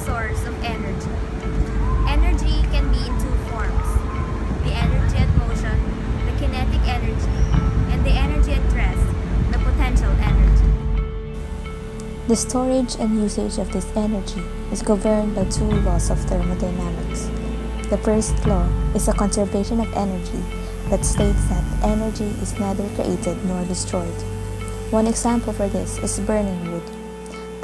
source of energy. Energy can be in two forms: the energy at motion, the kinetic energy, and the energy at rest, the potential energy. The storage and usage of this energy is governed by two laws of thermodynamics. The first law is a conservation of energy that states that energy is neither created nor destroyed. One example for this is burning wood.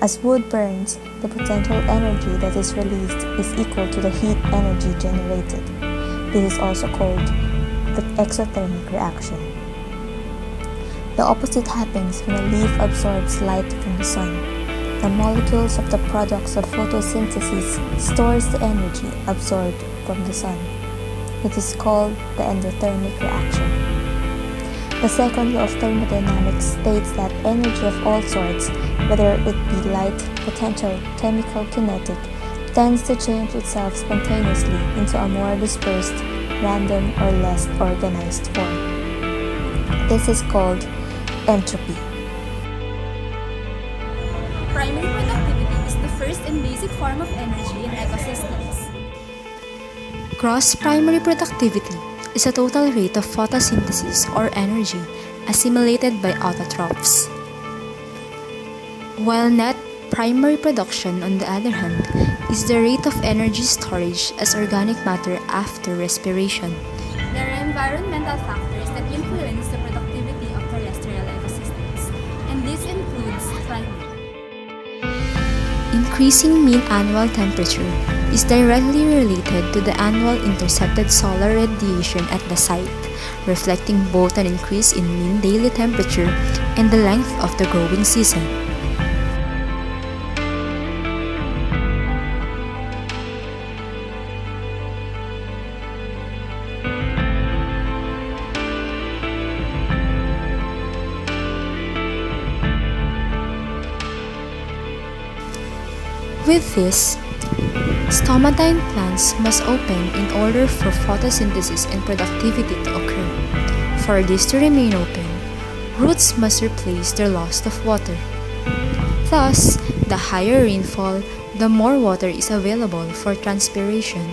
As wood burns, the potential energy that is released is equal to the heat energy generated. This is also called the exothermic reaction. The opposite happens when a leaf absorbs light from the sun. The molecules of the products of photosynthesis stores the energy absorbed from the sun. It is called the endothermic reaction. The second law of thermodynamics states that energy of all sorts, whether it be light, potential, chemical, kinetic, tends to change itself spontaneously into a more dispersed, random, or less organized form. This is called entropy. Primary productivity is the first and basic form of energy in ecosystems. Gross primary productivity is a total rate of photosynthesis or energy assimilated by autotrophs. While net primary production, on the other hand, is the rate of energy storage as organic matter after respiration. There are environmental factors that influence the productivity of terrestrial ecosystems, and this includes climate. Increasing mean annual temperature is directly related to the annual intercepted solar radiation at the site, reflecting both an increase in mean daily temperature and the length of the growing season. With this, stomatine plants must open in order for photosynthesis and productivity to occur. For this to remain open, roots must replace their loss of water. Thus, the higher rainfall, the more water is available for transpiration.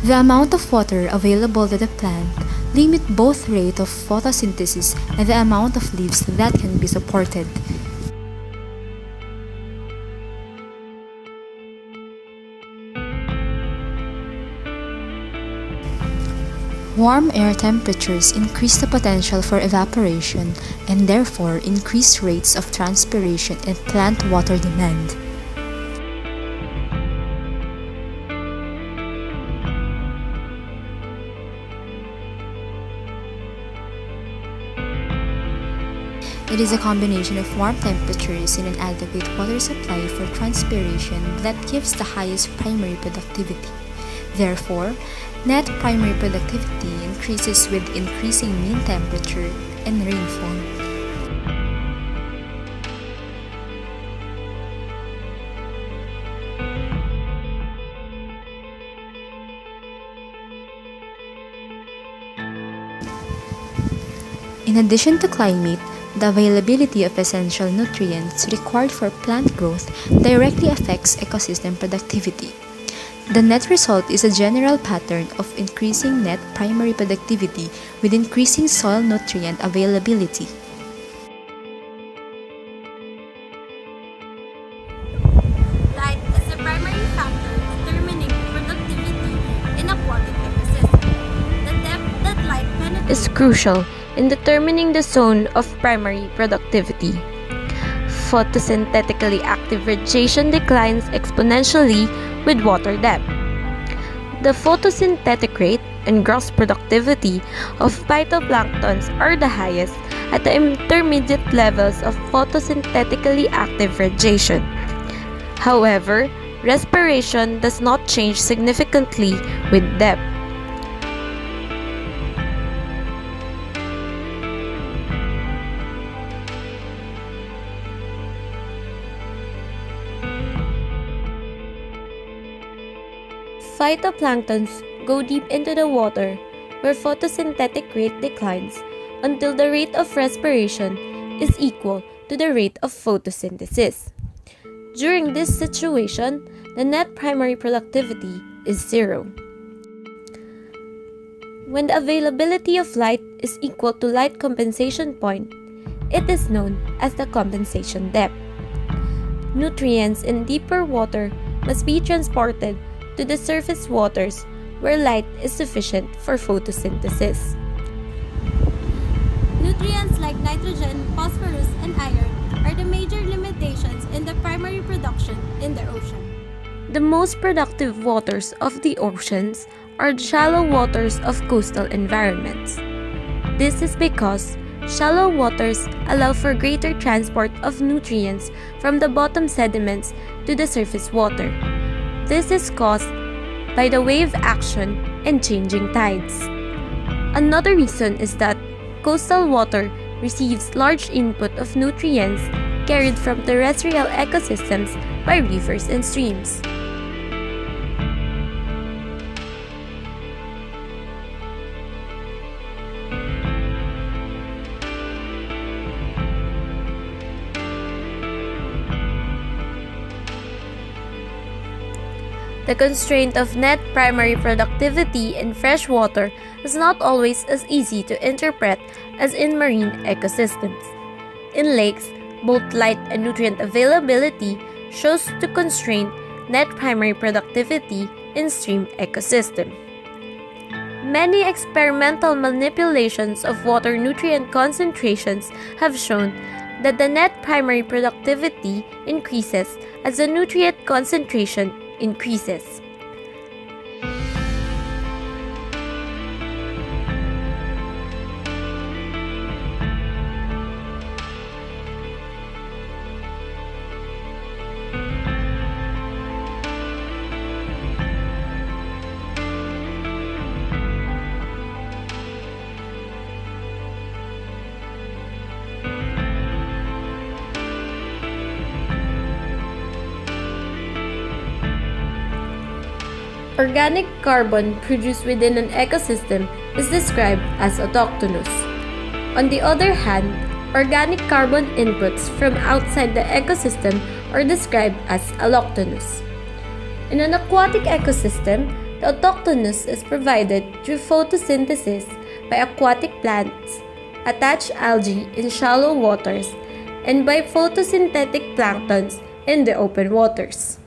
The amount of water available to the plant limit both rate of photosynthesis and the amount of leaves that can be supported. Warm air temperatures increase the potential for evaporation and therefore increase rates of transpiration and plant water demand. It is a combination of warm temperatures and an adequate water supply for transpiration that gives the highest primary productivity. Therefore, net primary productivity increases with increasing mean temperature and rainfall. In addition to climate, the availability of essential nutrients required for plant growth directly affects ecosystem productivity. The net result is a general pattern of increasing net primary productivity with increasing soil nutrient availability. Light is the primary factor determining productivity in aquatic ecosystem. The depth that light penetrates is crucial in determining the zone of primary productivity. Photosynthetically active radiation declines exponentially with water depth. The photosynthetic rate and gross productivity of phytoplanktons are the highest at the intermediate levels of photosynthetically active radiation. However, respiration does not change significantly with depth. Phytoplanktons go deep into the water where photosynthetic rate declines until the rate of respiration is equal to the rate of photosynthesis. During this situation, the net primary productivity is zero. When the availability of light is equal to light compensation point, it is known as the compensation depth. Nutrients in deeper water must be transported to the surface waters where light is sufficient for photosynthesis. Nutrients like nitrogen, phosphorus, and iron are the major limitations in the primary production in the ocean. The most productive waters of the oceans are the shallow waters of coastal environments. This is because shallow waters allow for greater transport of nutrients from the bottom sediments to the surface water. This is caused by the wave action and changing tides. Another reason is that coastal water receives large input of nutrients carried from terrestrial ecosystems by rivers and streams. The constraint of net primary productivity in freshwater is not always as easy to interpret as in marine ecosystems. In lakes, both light and nutrient availability shows to constrain net primary productivity in stream ecosystem. Many experimental manipulations of water nutrient concentrations have shown that the net primary productivity increases as the nutrient concentration increases. Organic carbon produced within an ecosystem is described as autochthonous. On the other hand, organic carbon inputs from outside the ecosystem are described as allochthonous. In an aquatic ecosystem, the autochthonous is provided through photosynthesis by aquatic plants, attached algae in shallow waters, and by photosynthetic planktons in the open waters.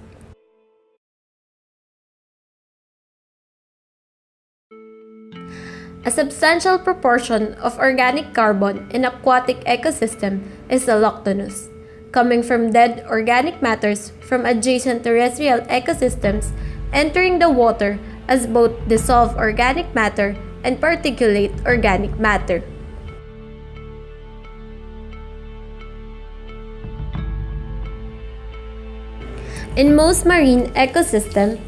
A substantial proportion of organic carbon in aquatic ecosystem is allochthonous, coming from dead organic matters from adjacent terrestrial ecosystems entering the water as both dissolved organic matter and particulate organic matter. In most marine ecosystems,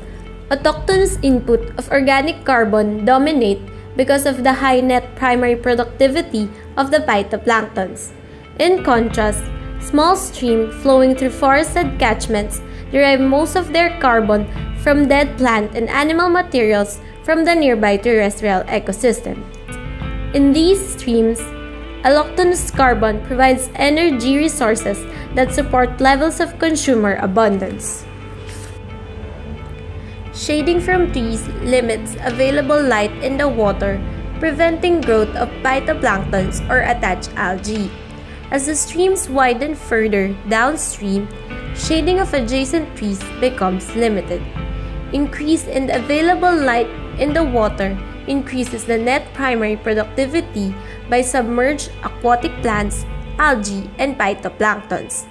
autochthonous input of organic carbon dominate because of the high net primary productivity of the phytoplanktons. In contrast, small streams flowing through forested catchments derive most of their carbon from dead plant and animal materials from the nearby terrestrial ecosystem. In these streams, allochthonous carbon provides energy resources that support levels of consumer abundance. Shading from trees limits available light in the water, preventing growth of phytoplanktons or attached algae. As the streams widen further downstream, shading of adjacent trees becomes limited. Increase in the available light in the water increases the net primary productivity by submerged aquatic plants, algae, and phytoplanktons.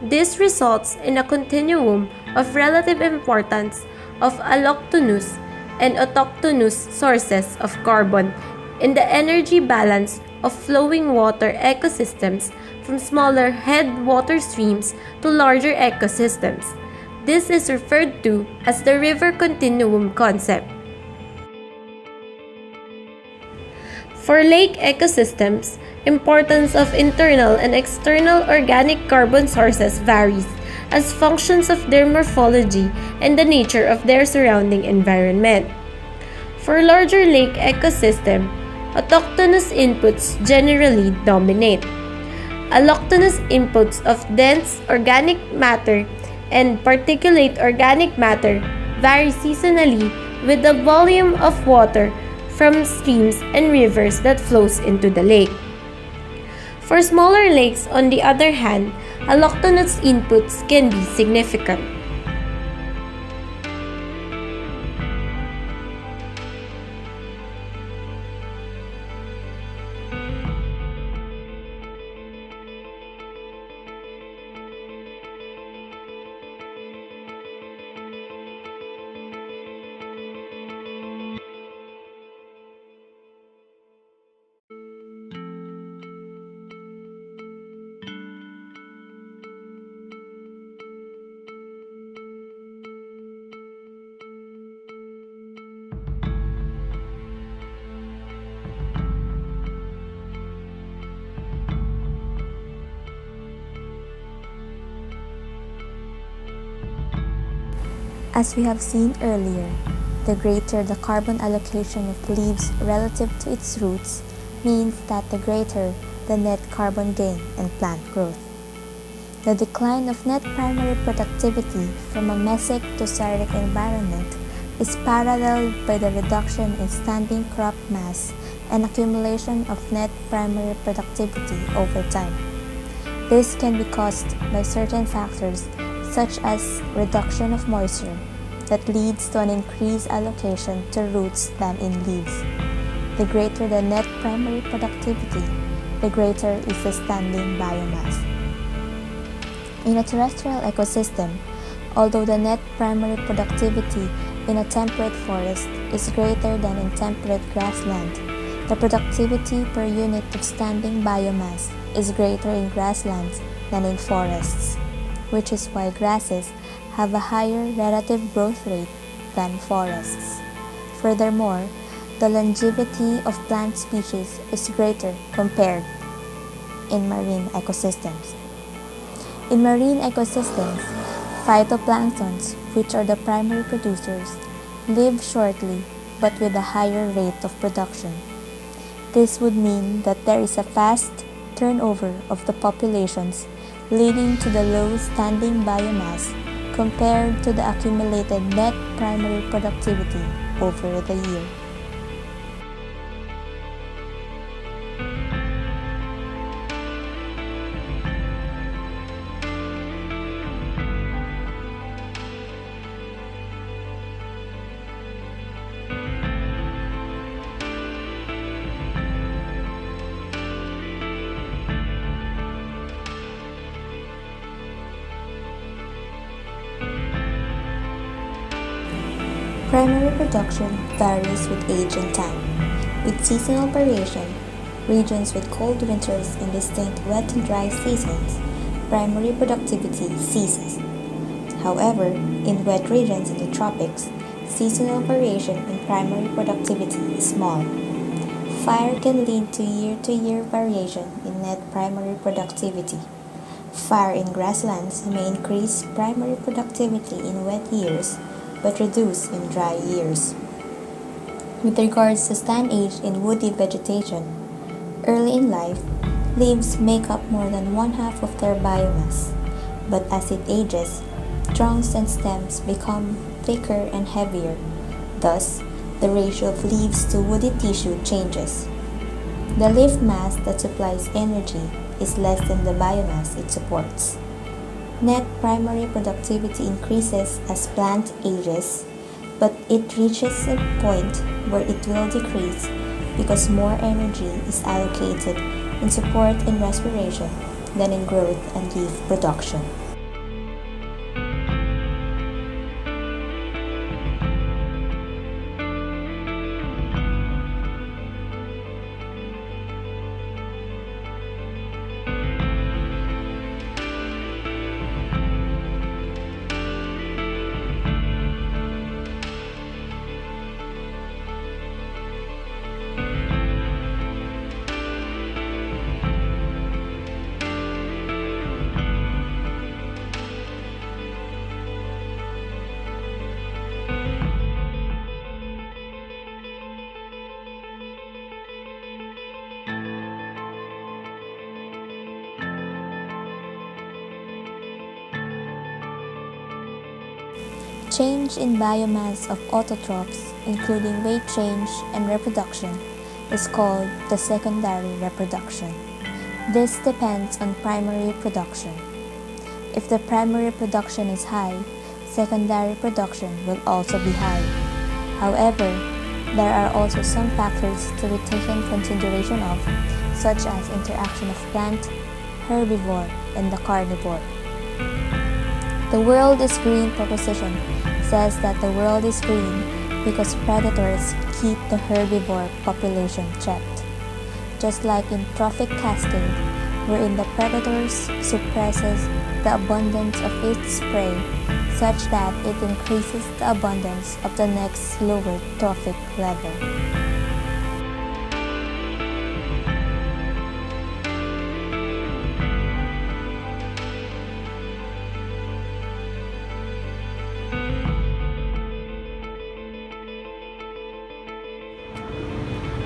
This results in a continuum of relative importance of allochthonous and autochthonous sources of carbon in the energy balance of flowing water ecosystems from smaller headwater streams to larger ecosystems. This is referred to as the river continuum concept. For lake ecosystems, importance of internal and external organic carbon sources varies as functions of their morphology and the nature of their surrounding environment. For larger lake ecosystem, autochthonous inputs generally dominate. Allochthonous inputs of dense organic matter and particulate organic matter vary seasonally with the volume of water from streams and rivers that flows into the lake. For smaller lakes, on the other hand, allochthonous inputs can be significant. As we have seen earlier, the greater the carbon allocation of leaves relative to its roots means that the greater the net carbon gain in plant growth. The decline of net primary productivity from a mesic to xeric environment is paralleled by the reduction in standing crop mass and accumulation of net primary productivity over time. This can be caused by certain factors such as reduction of moisture that leads to an increased allocation to roots than in leaves. The greater the net primary productivity, the greater is the standing biomass. In a terrestrial ecosystem, although the net primary productivity in a temperate forest is greater than in temperate grassland, the productivity per unit of standing biomass is greater in grasslands than in forests, which is why grasses have a higher relative growth rate than forests. Furthermore, the longevity of plant species is greater compared in marine ecosystems. In marine ecosystems, phytoplanktons, which are the primary producers, live shortly but with a higher rate of production. This would mean that there is a fast turnover of the populations, leading to the low standing biomass compared to the accumulated net primary productivity over the year. Primary production varies with age and time. With seasonal variation, regions with cold winters and distinct wet and dry seasons, primary productivity ceases. However, in wet regions in the tropics, seasonal variation in primary productivity is small. Fire can lead to year-to-year variation in net primary productivity. Fire in grasslands may increase primary productivity in wet years but reduce in dry years. With regards to stand age in woody vegetation, early in life, leaves make up more than one-half of their biomass, but as it ages, trunks and stems become thicker and heavier. Thus, the ratio of leaves to woody tissue changes. The leaf mass that supplies energy is less than the biomass it supports. Net primary productivity increases as plant ages, but it reaches a point where it will decrease because more energy is allocated in support and respiration than in growth and leaf production. change in biomass of autotrophs, including weight change and reproduction, is called the secondary reproduction. This depends on primary production. If the primary production is high, secondary production will also be high. However, there are also some factors to be taken consideration of, such as interaction of plant, herbivore, and the carnivore. The world is green proposition says that the world is green because predators keep the herbivore population checked. Just like in trophic cascade, wherein the predators suppresses the abundance of its prey such that it increases the abundance of the next lower trophic level.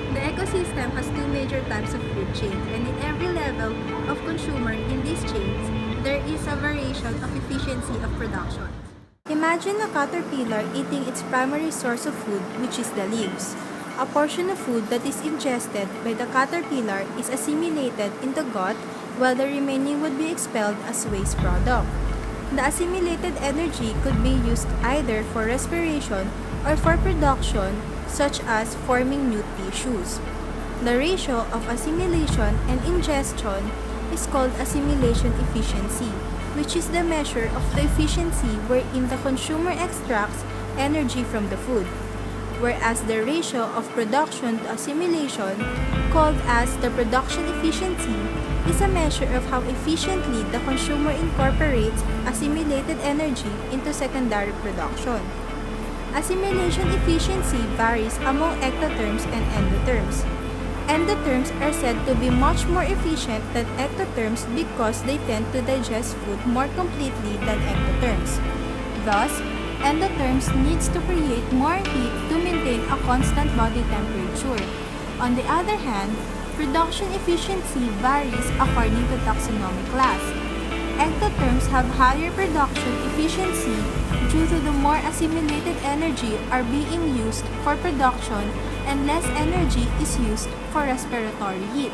The ecosystem has two major types of food chains, and in every level of consumer in these chains, there is a variation of efficiency of production. Imagine a caterpillar eating its primary source of food, which is the leaves. A portion of food that is ingested by the caterpillar is assimilated in the gut, while the remaining would be expelled as waste product. The assimilated energy could be used either for respiration or for production, such as forming new tissues. The ratio of assimilation and ingestion is called assimilation efficiency, which is the measure of the efficiency wherein the consumer extracts energy from the food, whereas the ratio of production to assimilation, called as the production efficiency, is a measure of how efficiently the consumer incorporates assimilated energy into secondary production. Assimilation efficiency varies among ectotherms and endotherms. Endotherms are said to be much more efficient than ectotherms because they tend to digest food more completely than ectotherms. Thus, endotherms needs to create more heat to maintain a constant body temperature. On the other hand, production efficiency varies according to taxonomic class. Ectotherms have higher production efficiency due to the more assimilated energy are being used for production and less energy is used for respiratory heat.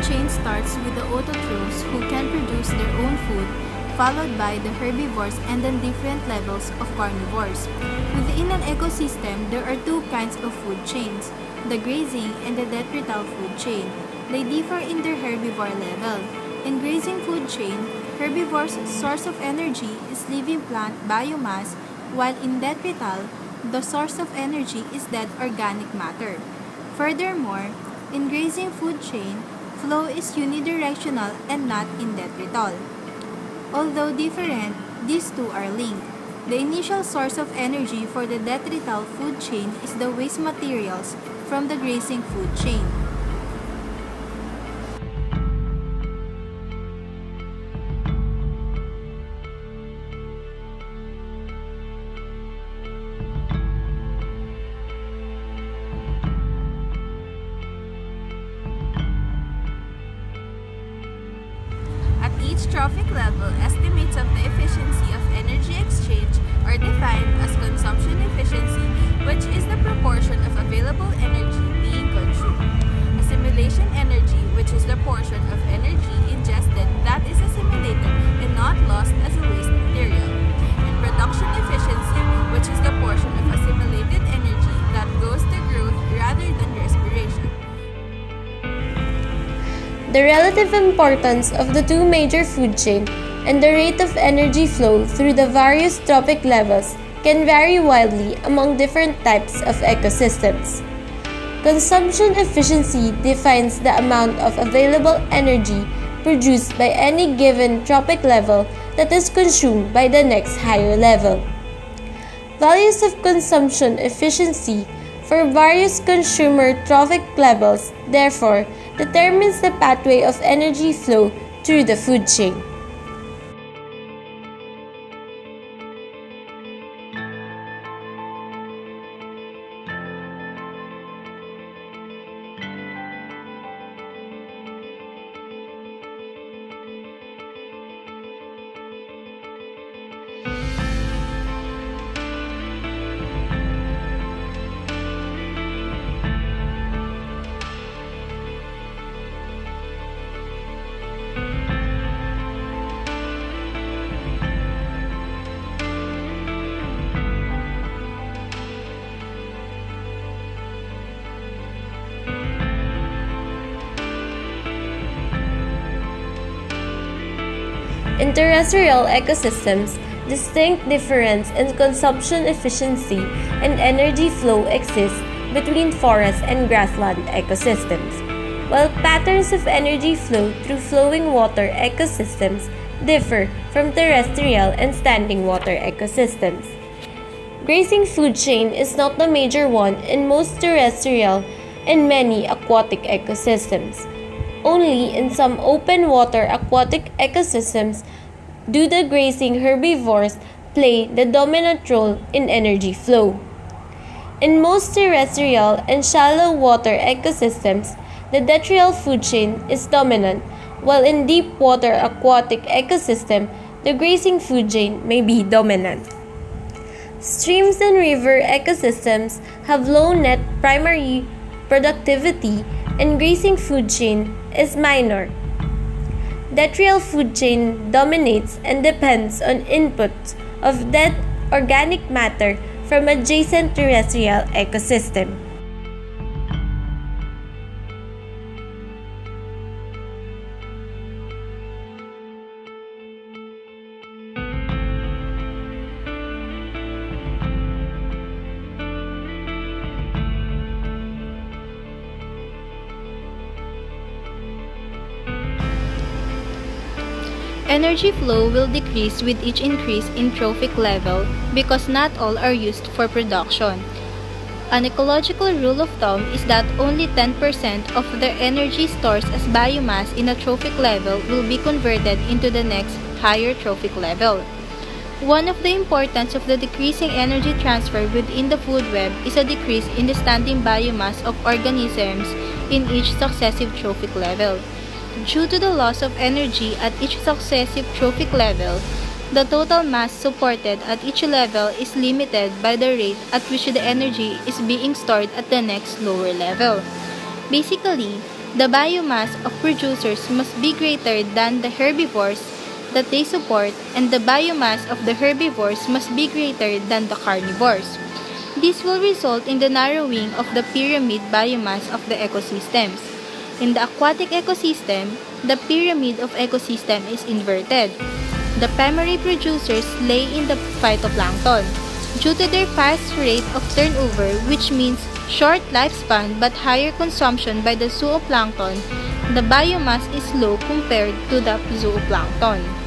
Chain starts with the autotrophs who can produce their own food, followed by the herbivores and then different levels of carnivores. Within an ecosystem, there are two kinds of food chains, the grazing and the detrital food chain. They differ in their herbivore level. In grazing food chain, herbivores' source of energy is living plant biomass, while in detrital, the source of energy is dead organic matter. Furthermore, in grazing food chain, flow is unidirectional and not in detrital. Although different, these two are linked. The initial source of energy for the detrital food chain is the waste materials from the grazing food chain. Each trophic level, estimates of the efficiency of energy exchange are defined as consumption efficiency, which is the proportion of available energy being consumed. Assimilation energy, which is the portion of energy ingested that is assimilated and not lost as a waste The relative importance of the two major food chains and the rate of energy flow through the various trophic levels can vary widely among different types of ecosystems. Consumption efficiency defines the amount of available energy produced by any given trophic level that is consumed by the next higher level. Values of consumption efficiency for various consumer trophic levels, therefore, determines the pathway of energy flow through the food chain. In terrestrial ecosystems, distinct difference in consumption efficiency and energy flow exists between forest and grassland ecosystems, while patterns of energy flow through flowing water ecosystems differ from terrestrial and standing water ecosystems. Grazing food chain is not the major one in most terrestrial and many aquatic ecosystems. Only in some open water aquatic ecosystems do the grazing herbivores play the dominant role in energy flow. In most terrestrial and shallow water ecosystems, the detrital food chain is dominant, while in deep water aquatic ecosystem, the grazing food chain may be dominant. Streams and river ecosystems have low net primary productivity and grazing food chain is minor. Detrital food chain dominates and depends on inputs of dead organic matter from adjacent terrestrial ecosystem. Energy flow will decrease with each increase in trophic level because not all are used for production. An ecological rule of thumb is that only 10% of the energy stored as biomass in a trophic level will be converted into the next higher trophic level. One of the importance of the decreasing energy transfer within the food web is a decrease in the standing biomass of organisms in each successive trophic level. Due to the loss of energy at each successive trophic level, the total mass supported at each level is limited by the rate at which the energy is being stored at the next lower level. Basically, the biomass of producers must be greater than the herbivores that they support, and the biomass of the herbivores must be greater than the carnivores. This will result in the narrowing of the pyramid biomass of the ecosystems. In the aquatic ecosystem, the pyramid of ecosystem is inverted. The primary producers lay in the phytoplankton. Due to their fast rate of turnover, which means short lifespan but higher consumption by the zooplankton, the biomass is low compared to the zooplankton.